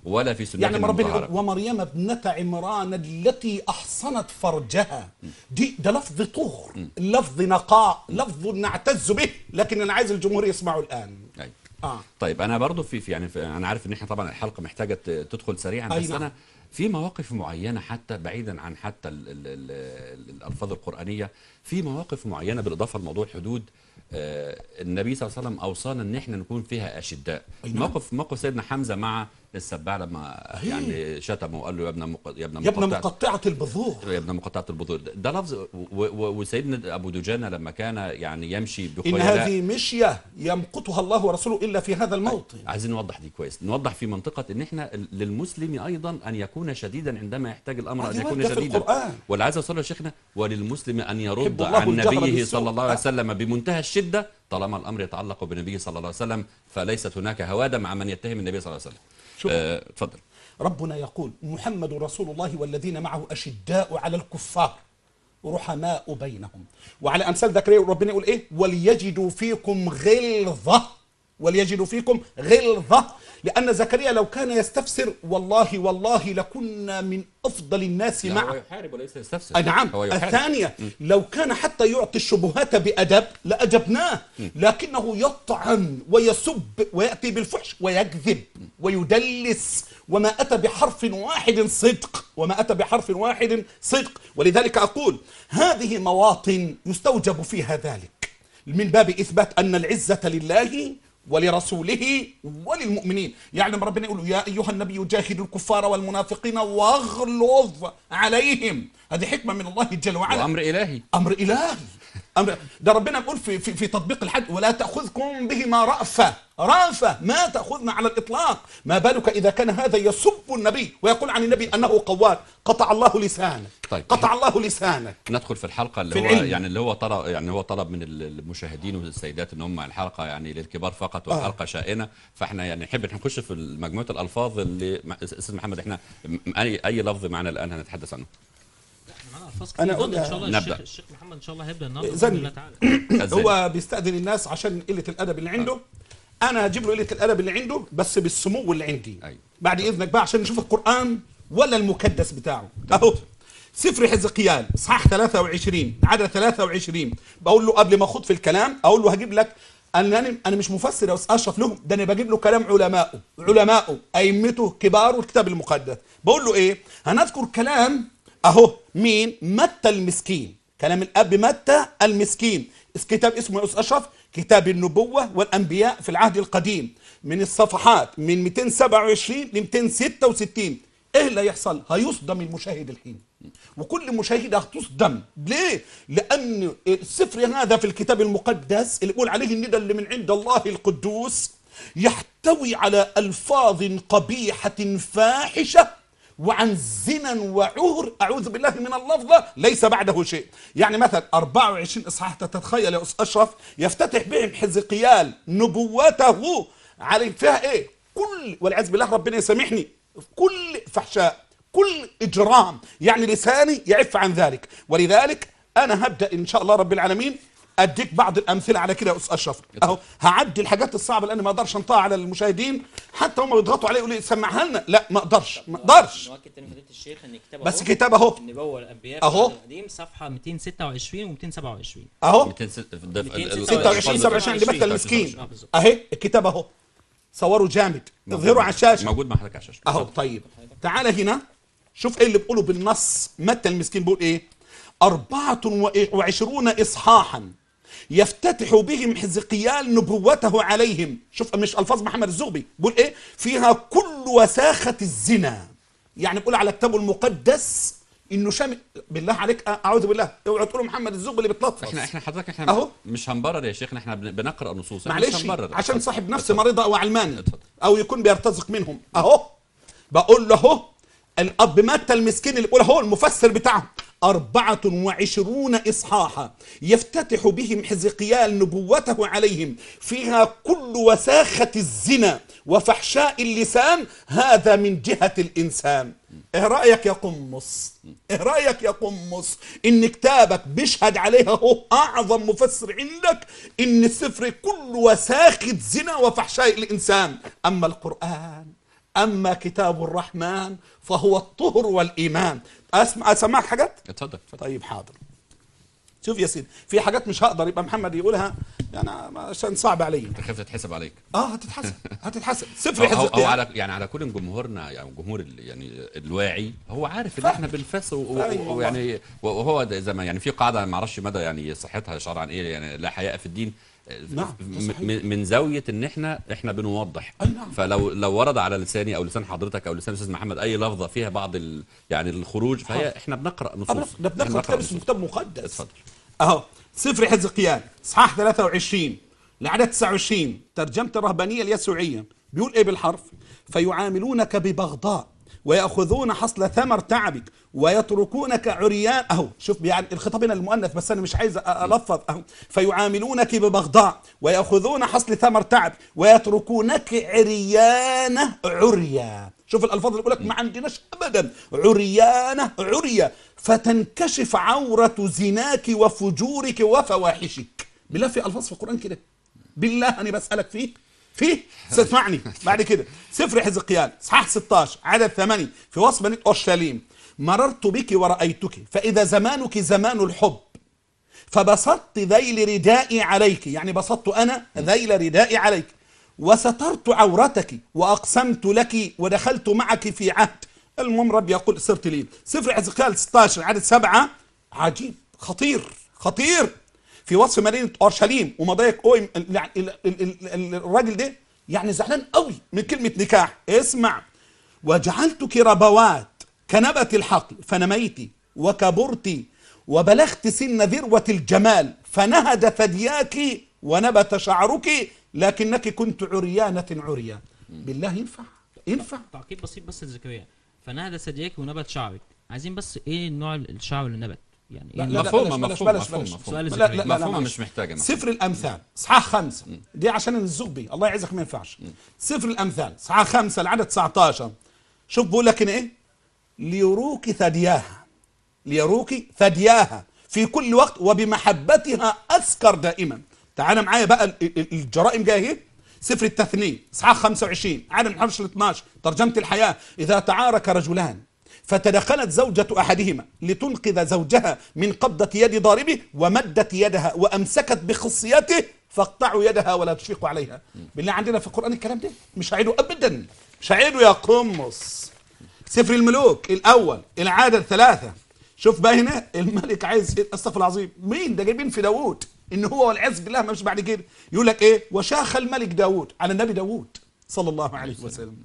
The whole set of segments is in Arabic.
ولا في سنة يعني ما ربنا يقول مطهرة. ومريم ابنة عمران التي أحصنت فرجها، ده لفظ طهر، لفظ نقاء، لفظ نعتز به، لكن أنا عايز الجمهور يسمعوا الآن. طيب أنا برضو أنا عارف إن إحنا طبعا الحلقة محتاجة تدخل سريعا، بس نعم. أنا في مواقف معينة حتى بعيدا عن حتى الألفاظ القرآنية، في مواقف معينة بالإضافة لموضوع الحدود النبي صلى الله عليه وسلم أوصانا إن إحنا نكون فيها أشداء. نعم. موقف سيدنا حمزة مع السباع لما يعني شتمه وقال له يا ابن مقطعة البذور، يا ابن مقطعة البذور، ده لفظ. وسيدنا أبو دجانة لما كان يعني يمشي بخيلاء، إن هذه مشية يمقتها الله ورسوله إلا في هذا الموطن. عايزين نوضح دي كويس، نوضح في منطقة إن إحنا للمسلم أيضا أن يكون شديدا عندما يحتاج الأمر أن يكون شديدا. ولا عايز أوصل لشيخنا وللمسلم أن يرد عن نبيه صلى الله عليه وسلم بمنتهى الشدة طالما الأمر يتعلق بنبيه صلى الله عليه وسلم، فليست هناك هوادة مع من يتهم النبي صلى الله عليه وسلم. اتفضل. ربنا يقول محمد رسول الله والذين معه أشداء على الكفار رحماء بينهم، وعلى أمثال ذكريا ربنا يقول إيه؟ وليجدوا فيكم غلظة، وليجدوا فيكم غلظة، لأن زكريا لو كان يستفسر والله لكنا من أفضل الناس معه. هو يحارب وليس يستفسر. نعم. الثانية لو كان حتى يعطي الشبهات بأدب لأجبناه، لكنه يطعن ويسب ويأتي بالفحش ويكذب ويدلس، وما أتى بحرف واحد صدق، وما أتى بحرف واحد صدق. ولذلك أقول هذه مواطن يستوجب فيها ذلك من باب إثبات أن العزة لله ولرسوله وللمؤمنين. يعني ربنا يقول يا أيها النبي جاهد الكفار والمنافقين واغلظ عليهم، هذه حكمة من الله جل وعلا، وأمر إلهي. أمر إلهي. ده ربنا يقول في تطبيق الحد ولا تأخذكم بهما رأفة ما تأخذنا على الإطلاق، ما بالك إذا كان هذا يسب النبي ويقول عن النبي أنه قواد، قطع الله لسانك. طيب. قطع الله لسانك. ندخل في الحلقة اللي في هو العلم. يعني هو طلب من المشاهدين والسيدات ان هم الحلقة يعني للكبار فقط والحلقة شائنة، فاحنا يعني نحب نخش في مجموعة الألفاظ اللي استاذ محمد احنا اي لفظ معنا الآن هنتحدث عنه. أنا أقول إن شاء الله نبدأ. الشيخ محمد إن شاء الله هيبدأ النهارده بإذن الله تعالى. هو بيستأذن الناس عشان قلة الأدب اللي عنده. أنا هجيب له قلة الأدب اللي عنده بس بالسمو اللي عندي. بعد إذنك بقى عشان نشوف القرآن ولا المكدس بتاعه. أهو سفر حزقيال إصحاح 23 عدد 23. بقول له قبل ما أخوض في الكلام أقول له هجيب لك أنا مش مفسر يا أستاذ أشرف لهم، ده أنا بجيب له كلام علمائه أئمته كبار الكتاب المقدس. بقول له إيه؟ هنذكر كلام أهو مين؟ متى المسكين، كلام الأب متى المسكين. كتاب اسمه يا أستاذ أشرف كتاب النبوة والأنبياء في العهد القديم، من الصفحات من 227 ل 266. إيه اللي هيحصل؟ هيصدم المشاهد الحين، وكل مشاهد هتصدم. ليه؟ لأن السفر هذا في الكتاب المقدس اللي يقول عليه الندى اللي من عند الله القدوس يحتوي على ألفاظ قبيحة فاحشة وعن زنا وعهر، أعوذ بالله من اللفظة، ليس بعده شيء. يعني مثلا 24 إصحاح تتخيل يا أستاذ أشرف يفتتح بهم حزقيال نبوته عليه فيها إيه؟ كل والعياذ بالله ربنا يسامحني، كل فحشاء، كل إجرام، يعني لساني يعف عن ذلك. ولذلك أنا هبدأ إن شاء الله رب العالمين أديك بعض الأمثلة على كده يا أستاذ أشرف. أهو هعدي الحاجات الصعبة لأن ما أقدرش أنطقها على المشاهدين، حتى هم بيضغطوا عليه يقولوا لي سمعها لنا، لا ما أقدرش. نؤكد تاني فضيلة الشيخ إن كتاب بس كتاب أهو النبوة والأنبياء أهو القديم صفحة 226 و 227 أهو 26 27 لمتى المسكين أهي الكتاب أهو، صوروا جامد اظهروا على الشاشة، موجود مع حضرتك على الشاشة أهو. طيب تعالى هنا شوف إيه اللي بيقوله بالنص. متى المسكين بيقول إيه؟ 24 إصحاحا يفتتح بهم حزقيال نبوته عليهم. شوف مش ألفاظ محمد الزغبي، بيقول إيه؟ فيها كل وساخة الزنا. يعني بيقول على كتابه المقدس انه شامل. بالله عليك اعوذ بالله اوعوا تقولوا محمد الزغبي اللي بيتلطف. احنا حضرتك احنا أهو. مش هنبرر يا شيخنا، احنا بنقرا نصوص معلش عشان صاحب نفس مريضه او علماني او يكون بيرتزق منهم. اهو بقول له اهو الاب متى المسكين اللي بيقول اهو المفسر بتاعهم 24 إصحاحا يفتتح بهم حزقيال نبوته عليهم فيها كل وساخة الزنا وفحشاء اللسان، هذا من جهة الإنسان. إيه رأيك يا قمص؟ إيه رأيك يا قمص إن كتابك بيشهد عليها هو أعظم مفسر عندك إن السفر كل وساخة زنا وفحشاء الإنسان؟ أما القرآن أما كتاب الرحمن فهو الطهر والإيمان. أسمعك حاجات؟ اتفضل. طيب حاضر. شوف يا سيدي، في حاجات مش هقدر يبقى محمد يقولها يعني عشان صعب علي. انت خايف تتحسب عليك؟ هتتحسب. سفر حزقيال هو على يعني على كل جمهورنا، يعني جمهور يعني الواعي هو عارف ان احنا بنفس ويعني وهو زي ما يعني في قاعده ما اعرفش مدى يعني صحتها شرعا ايه، يعني لا حياء في الدين. نعم. من زاويه ان احنا بنوضح. نعم. فلو ورد على لساني او لسان حضرتك او لسان الاستاذ محمد اي لفظه فيها بعض يعني الخروج، فهي احنا بنقرا نصوص. بنقرا كتاب مقدس. اتفضل. اهو سفر حزقيال اصحاح 23 لعدد 29 ترجمة الرهبانية اليسوعية بيقول ايه بالحرف؟ فيعاملونك ببغضاء ويأخذون حصل ثمر تعبك ويتركونك عريان. اهو شوف يعني الخطاب هنا المؤنث بس انا مش عايز الفظ. اهو فيعاملونك ببغضاء ويأخذون حصل ثمر تعب ويتركونك عريانة عريا. شوف الالفاظ اللي بقول لك ما عندناش ابدا. عريانة عريا فتنكشف عورة زناك وفجورك وفواحشك. بالله في الفاظ في القرآن كده؟ بالله انا بسألك فيه ستسمعني بعد كده. سفر حزقيال اصحاح 16 عدد 8 في وصف بني اورشليم. مررت بك ورأيتك فإذا زمانك زمان الحب فبسطت ذيل ردائي عليك، يعني بسطت أنا ذيل ردائي عليك وسترت عورتك وأقسمت لك ودخلت معك في عهد. المهم رب يقول صرت لي. سفر حزقيال 16 عدد 7 عجيب خطير في وصف مدينة أورشليم ومضايق قوي. الراجل ده يعني زعلان قوي من كلمة نكاح. اسمع. وجعلتك ربوات كنبت الحقل فنميت وكبرت وبلغت سن ذروة الجمال فنهد ثدياك ونبت شعرك لكنك كنت عريانة عريا. بالله ينفع؟ تعقيب بسيط بس لزكريا. فنهد ثدياك ونبت شعرك، عايزين بس ايه نوع الشعر اللي نبت؟ يعني إيه؟ مفهومة مش محتاجة. سفر الأمثال اصحاح 5 دي عشان الزغبي الله يعزك ما ينفعش. سفر الأمثال اصحاح 5 العدد 19 شوف بقول لك ايه؟ ليروك ثدياها في كل وقت وبمحبتها أسكر دائما. تعال معايا بقى الجرائم جايه اهي. سفر التثنية اصحاح 25 عدد 11 ل 12 ترجمة الحياة. إذا تعارك رجلان فتدخلت زوجة أحدهما لتنقذ زوجها من قبضة يد ضاربه ومدت يدها وأمسكت بخصيته فاقطعوا يدها ولا تشفقوا عليها. بالله عندنا في القرآن الكلام ده مش هعيده أبدا، مش هعيده يا قمص. سفر الملوك الأول العدد 3 شوف بقى هنا الملك عايز استغفر العظيم مين ده جايبين في داوود إن هو والعياذ بالله مش بعد كده يقول لك إيه؟ وشاخ الملك داوود على النبي داوود صلى الله عليه وسلم.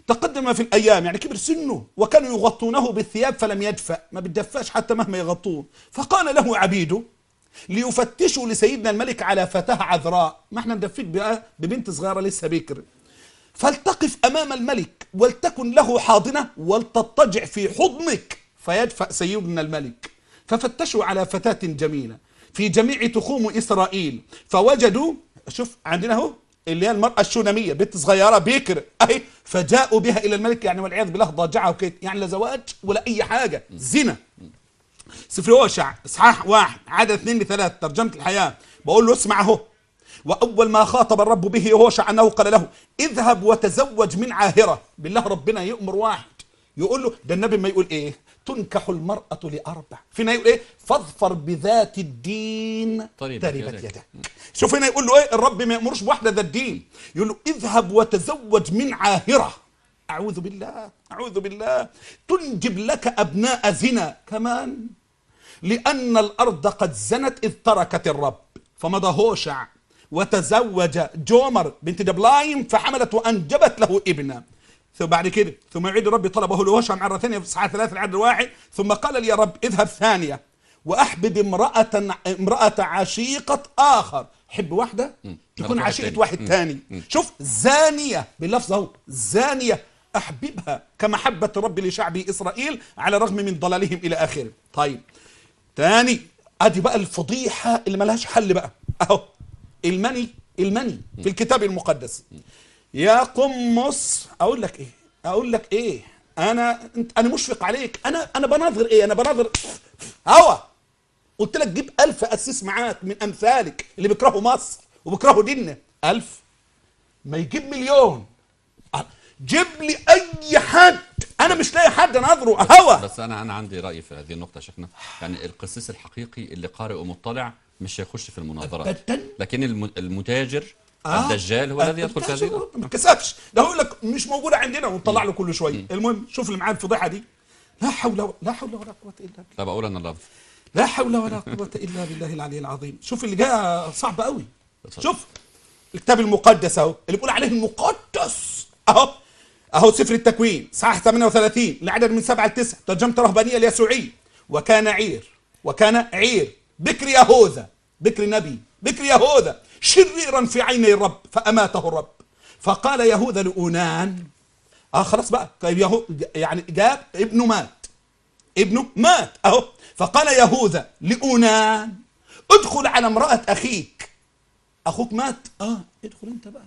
تقدم في الأيام يعني كبر سنه وكانوا يغطونه بالثياب فلم يدفأ، ما بتدفاش حتى مهما يغطوه. فقال له عبيده ليفتشوا لسيدنا الملك على فتاة عذراء. ما احنا ندفيك بقى ببنت صغيرة لسه بكر. فلتقف أمام الملك ولتكن له حاضنة ولتضطجع في حضنك فيدفأ سيدنا الملك. ففتشوا على فتاة جميلة في جميع تخوم إسرائيل فوجدوا شوف عندنا اهو اللي هي المرأة الشونامية بنت صغيرة بكر اهي فجاءوا بها إلى الملك يعني والعياذ بالله ضاجعها وكده يعني لا زواج ولا أي حاجة زنا. سفر هوشع اصحاح 1 عدد 2 ل 3 ترجمة الحياة بقول له اسمع اهو. وأول ما خاطب الرب به هوشع أنه قال له اذهب وتزوج من عاهرة. بالله ربنا يأمر واحد يقول له ده النبي ما يقول ايه؟ تنكح المرأة لأربع. فينا يقول ايه؟ فاظفر بذات الدين تربت يدك. شوف هنا يقول له ايه؟ الرب ما يأمرش بواحدة ذات الدين، يقول له اذهب وتزوج من عاهرة. أعوذ بالله تنجب لك أبناء زنا كمان لأن الأرض قد زنت إذ تركت الرب. فمضى هوشع وتزوج جومر بنت دبلايم فحملت وأنجبت له ابنا. ثم بعد كده ثم يعيد الرب طلبه لهوشع مرة ثانية في اصحاح 3 العدد 1 ثم قال لي يا رب اذهب ثانية وأحبب امرأة عشيقة آخر. حب واحدة تكون عشيقة واحد ثاني. شوف زانية باللفظ اهو زانية أحببها كمحبة الرب لشعبه إسرائيل على الرغم من ضلالهم إلى آخره. طيب تاني ادي بقى الفضيحة اللي ملهاش حل بقى اهو. المني في الكتاب المقدس يا قمص. اقول لك ايه انا مشفق عليك. انا بناظر ايه؟ انا بناظر هوا. قلت لك جيب 1000 اسيس معاك من امثالك اللي بيكرهوا مصر وبيكرهوا ديننا. 1000 ما يجيب مليون. جيب لي اي حد، انا مش لاقي حد اناظره هوا. بس انا عندي راي في هذه النقطه يا شيخنا. يعني القسيس الحقيقي اللي قارئ ومطلع مش هيخش في المناظرات، لكن المتاجر الدجال هو الذي يدخل في هذه. ما كسبش ده، هقول لك مش موجوده عندنا ونطلع له كل شويه. المهم شوف اللي معاه الفضيحه دي. لا حول ولا قوه الا بالله. طب اقول انا اللفظ. لا حول ولا قوه الا بالله العلي العظيم. شوف اللي جاء صعب قوي. شوف الكتاب المقدس اهو، اللي بيقول عليه المقدس اهو سفر التكوين صحاح 38 العدد من 7 ل 9، ترجمة رهبانية اليسوعي. وكان عير بكر يهوذا، بكر نبي، بكر يهوذا شريرا في عيني الرب فأماته الرب. فقال يهوذا لأونان، خلاص بقى، يعني جاب ابنه مات اهو. فقال يهوذا لأونان ادخل على امرأة أخيك. أخوك مات؟ ادخل أنت بقى.